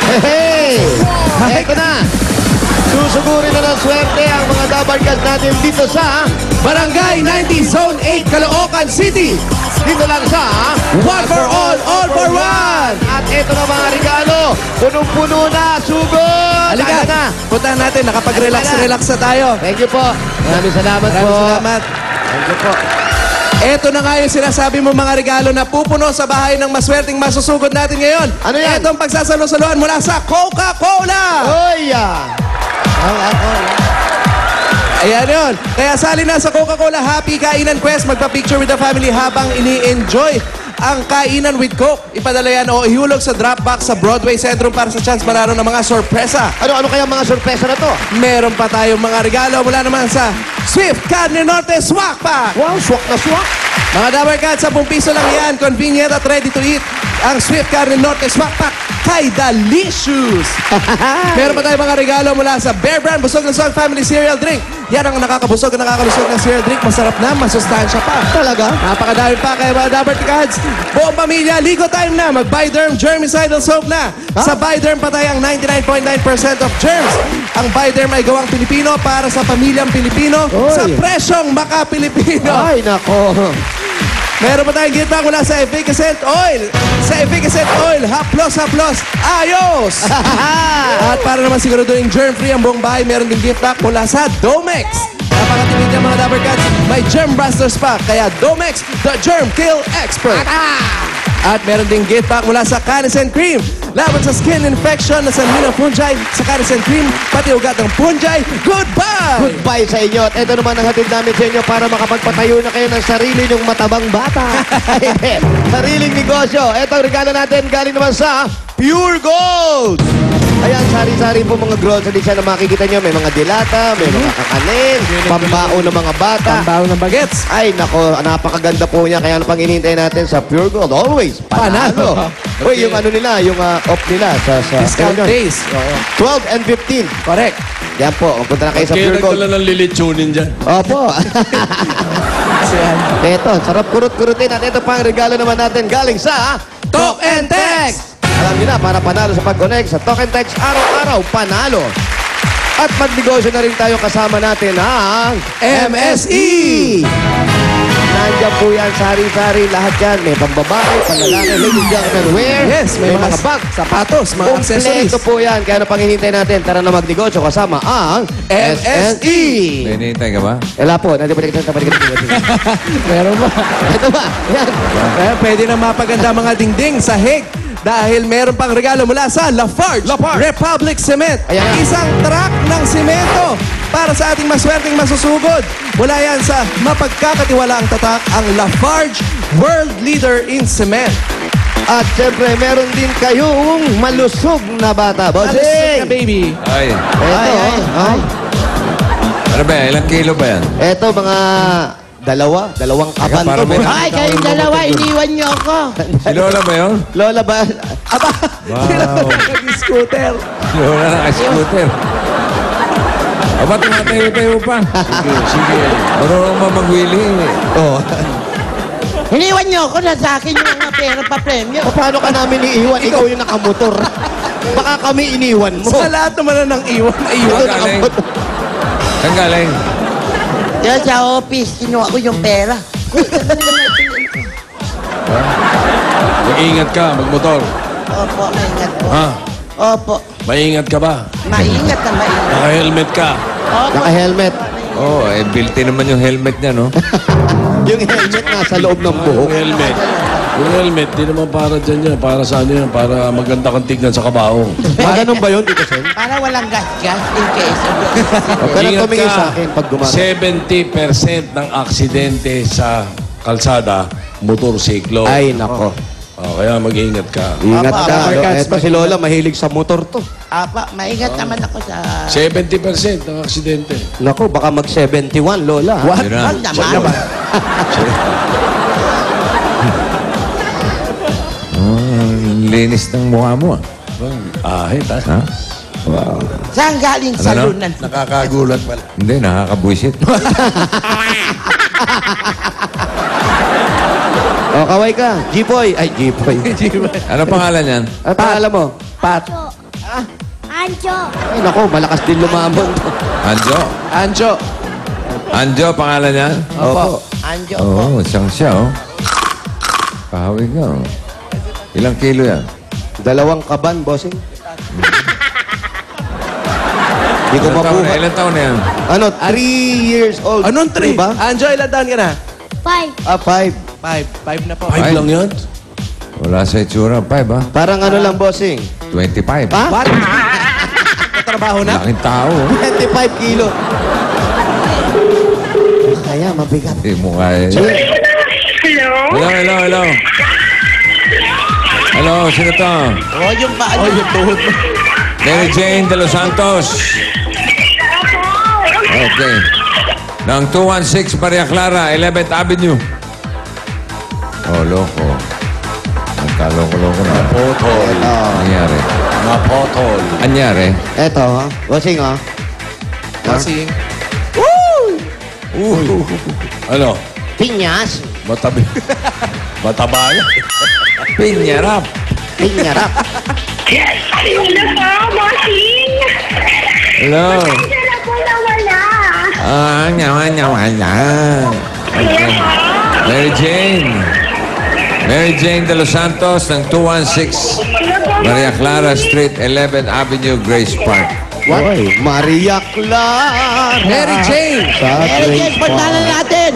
Hey! Eto na! Susugurin na ng swerte ang mga dabarkad natin dito sa Barangay 90 Zone 8, Caloocan City. dito lang sa One for all for one. At eto na mga regalo. Punong-puno na. Sugod! Halika Ano na? puntahan natin. Nakapag-relax na tayo. Thank you po. Maraming salamat po. Maraming salamat. Thank you po. Ito na nga yung sinasabi mo mga regalo na pupuno sa bahay ng maswerteng masusugod natin ngayon. Ano yan? Ito ang pagsasalo-saluhan mula sa Coca-Cola. Oy! Ako. Ayan yun. Kaya sali na sa Coca-Cola Happy Kainan Quest. Magpa-picture with the family habang ini-enjoy ang kainan with Coke. Ipadala yan o ihulog sa Dropbox sa Broadway Centrum para sa chance manalo ng mga sorpresa. Ano kaya mga sorpresa na to? Meron pa tayong mga regalo mula naman sa Swift Carne Norte Swak Pack. Wow, swak na swak. Mga Dabarkad, 10 piso lang yan. Convenient at ready to eat. Ang Swift Carne Norte Swak Pack kay Delicious. Meron pa tayong mga regalo mula sa Bear Brand Busog ng Song Family Cereal Drink. Yan ang nakakabusog at nakakalusog ng cereal drink. Masarap na, masustansya pa. Talaga? Napakadami pa kaya mga Dabarkads. Buong pamilya, ligo time na. Mag-Biderm Germicidal Soap na. Sa Biderm patay ang 99.9% of germs. Ang Biderm ay gawang Pilipino para sa pamilyang Pilipino Oy. sa presyong maka-Pilipino. Ay, nako. Meron pa tayong gift pack mula sa Efficacent Oil. Sa Efficacent Oil, haplos, ayos! At para naman siguraduhin germ-free ang buong bahay, meron din gift pack mula sa Domex. Napakatipid niya mga Dabarkats, may Germ Busters pa, kaya Domex, the Germ Kill Expert. At meron din gift pack mula sa Canisen Cream. Laban sa skin infection na sanhi ng fungi, sa Canisen Cream, pati ugat ng fungi, goodbye! Goodbye sa inyo. At ito naman ang hatid namin sa inyo para makapagpatayo na kayo ng sarili nyong matabang bata. Sariling negosyo. Ito ang regalo natin galing naman sa Pure Gold. Ayan, sari-sari po mga groceries na makikita nyo. May mga dilata, may mga kakanin, pambao ng mga bata. Pambaho ng bagets. Ay, nako, napakaganda po niya. Kaya ano pang inintay natin sa Pure Gold? Always, panalo. Uy, yung ano nila, yung off nila sa Discount ano yun? days. 12 and 15. Correct. Yan po, punta na kayo sa Pure Kaya Gold. nagdala ng lilitsunin dyan. Opo. Kasi yan. Ito, sarap kurut-kurutin. At ito pa ang regalo naman natin galing sa Talk and Text. Alam niyo na, para panalo sa pag-connect sa Talk and Text, araw-araw, panalo. At magnegosyo na rin tayo kasama natin ang MSE. Nandiyan po yan, sari-sari, lahat yan. May pambabae, panlalaki, ladies and gentlemen, wear. Yes, may mga bag. sapatos, mga accessories. Kompleto po yan. Kaya ano pang hinihintay natin? Tara na magnegosyo kasama ang MSE. May hinihintay ka ba? Ela po, natin pa Meron ba? Ito ba? Yan. Kaya pwede na mapaganda mga dingding sa Hague dahil meron pang regalo mula sa Lafarge Republic Cement. Ayan na. Isang truck ng simento para sa ating maswerteng masusugod. Mula yan sa mapagkakatiwalaang tatak ang Lafarge World Leader in Cement. At siyempre, meron din kayong malusog na bata. Alusog Bossing! na baby. Ay. Ito, ay. Ano ba yan? Ilang kilo ba yan? Ito, mga dalawang kaban to. para may Ay, kayong dalawa, iniwan niyo ako. Si Lola ba yun? Lola ba? Aba! Wow. Nag-scooter. Si Lola naka-scooter. Aba, tumatayo-tayo pa. Sige. Marunong ba mag-wheelie? Oh. Iniwan niyo ako na sa akin yung mga pera pa premyo. Paano ka namin iiwan? Ikaw yung nakamotor. Baka kami iniwan mo. Sa lahat naman na ng iwan. Ito galing. nakamotor. Saan galing? Diyan sa office, kinuha ko yung pera. Mag-ingat ka, magmotor. Opo, maingat po. Ha? Opo, Maingat ka ba? maingat na maingat. Naka-helmet ka. Opo. Naka-helmet. Oh, eh, built-in naman yung helmet niya, no? Yung helmet nasa loob ng Yung buhok. helmet. Yung helmet, di naman para dyan yan. Para sa ano yan? Para maganda kang tignan sa kabaho. Ganun ba yun, Tito Sen? Para walang gas-gas in case. Huwag ka nang tumingin sa akin pag gumagano. 70% ng aksidente sa kalsada, motorsiklo. Ay, nako. Kaya mag-ingat ka. Ingat Apa, ka. apa, Ito si Lola, mahilig sa motor to. Apa, maingat naman ako sa... 70% ng aksidente. Nako, baka mag-71, Lola. What? Yun na. Wag naman. Linis ng mukha mo, ah. Ahit, ha? Ha? Wow. Saan galing Ano, sa no? lunan? Nakakagulat pala. Hindi, nakakabwisit. O, kaway ka. G-Boy. Ay, G-Boy. Ano pangalan yan? Ano pangalan mo? Pat. Anjo. Ay, naku, malakas din lumamon. Anjo. Anjo. Anjo, pangalan niya? Opo. Anjo. Oo, siyang siya, oh. Kahawig nga, oh. Ilang kilo yan? 2 kaban, bossing. Hindi ko Ilang taon na, mabuhat. ilang taon na yan? Ano, 3 years old. Anong 3? Ba? Anjo, ilan taon ka na? 5. 5. 5 na po. 5 lang yan? Wala sa itsura, 5, ha? Parang ano lang, bossing. 25. Ha? What? Katrabaho na? Laking tao, oh. 25 kilo. Kaya, mabigat. Hindi mo kaya. Hello? Hello. Hello, sino to? Oh, yung paa Oh, yung tuhod mo. Mary Jane de los Santos. Okay. Ng 216 Maria Clara, 11th Avenue. Oh, loko. Nagkaloko-loko na. Potol. Anyari? Napotol. Anyari? Eto, ha? Bossing, ha? Kasi, Ano? pinyas. Matabi. Mataba yan. Pinyarap. Pinyarap. Hello po, bossing. Hello. Saan na po nawala? Wala. Hello po. Mary Jane de los Santos ng 216 Maria Clara Street, 11th Avenue, Grace Park. What? Maria Clara. Mary Jane. Sa Eric, Grace puntahan Park. natin.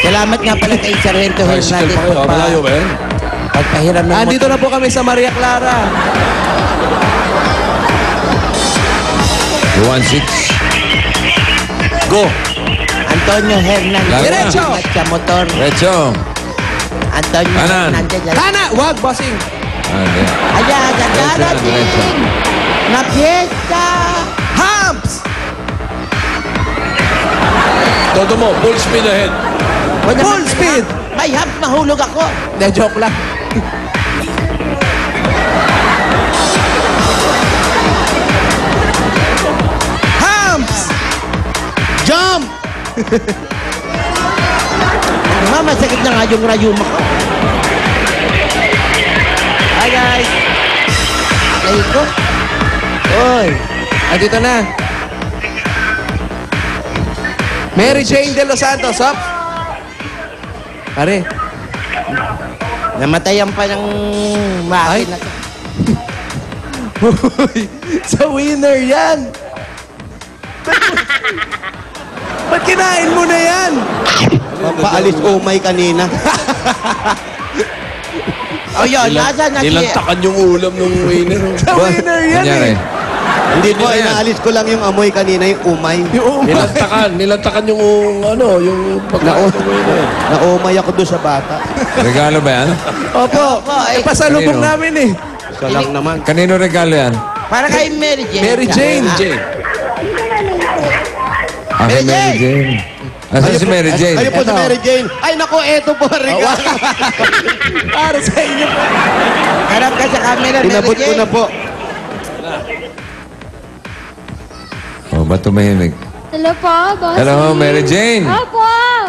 Salamat nga pala kay Sargento Bicycle Hernandez. pa kayo. Malayo ba yan? Pagpahiram ng Andito na po kami sa Maria Clara. 216. Go! Antonio Hernandez. Lago na. Diretso. At sa motor. Recho. Antonio Kanan. Hernandez. Hana, wag, bossing. Ayan, darating na piyesta. Humps! Todo mo, full speed ahead. Wala Full naman- speed. May hump, mahulog ako. Hindi, joke lang. Humps! Jump! Masakit na nga yung rayuma ko. Hi guys. Ay ko. Oy. Andito na. Mary Jane de los Santos, up. Pare, Namatayan pa ng makina ko. sa winner yan. Ba't kinain mo na yan? Papaalis umay kanina. Oh yun, nasa na si... Nilantakan yung ulam ng winner. Sa winner yan Anyari? eh. Hindi po, Yan. inaalis ko lang yung amoy kanina, yung umay. Yung Nilantakan yung ano, yung pagkain ng winner. Naumay ako doon sa bata. Regalo ba yan? Opo, ay, pasalubong kanino? namin eh. Isa lang naman. Kanino regalo yan? Para kay Mary Jane. Mary Jane. Jay. Ah, kay Mary Jane. Asan si Mary Jane? Kayo po si Eto. Mary Jane. Ay, naku, eto po, regalo. Para sa inyo po. Harap ka sa camera, Mary Inabot ko Jane. na po. Oh, ba't tumahimik? Hello po, bossing. Hello, Mary Jane. Opo.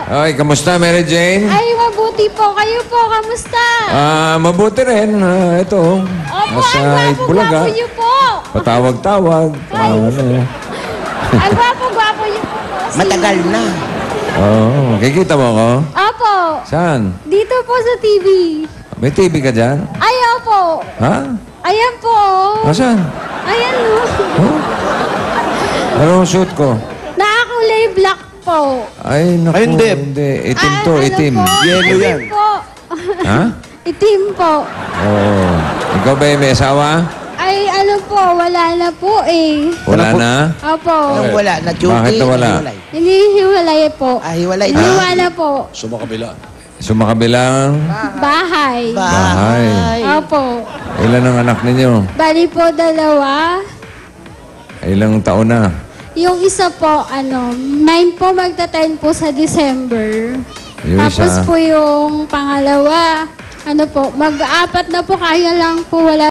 Okay, kamusta, Mary Jane? Ay, mabuti po. Kayo po, kamusta? Mabuti rin. Ito, Opo, nasa ang Itbulaga. gwapo-gwapo niyo po. Patawag-tawag. Ang gwapo-gwapo niyo po, bossing. Matagal na. Oo, kikita mo ako? Opo. Saan? Dito po sa TV. May TV ka dyan? Ay, opo. Ha? Ayan po. Nasaan? Ayan o. Ano ang suit ko? Nakakulay black po. Ay, naku. Ay, hindi. Itim Ah, to, ano itim. po? Yellow Itim yan. po. Ha? Itim po. Oo. Ikaw ba may asawa? Ay, ano po, wala na po eh. Wala na? Opo. Nung wala, na duty. Bakit nawala? hiwalay. Hinihiwalay po. Ah, hiwalay na. Iniwan na po. Sumakabila. Sumakabilang Bahay. bahay. Opo. Ilan ang anak ninyo? Bali po 2. Ilang taon na? Yung isa po, 9 po magta-10 po sa December. Yung Tapos isa? po yung pangalawa, mag-4 na po, kaya lang po wala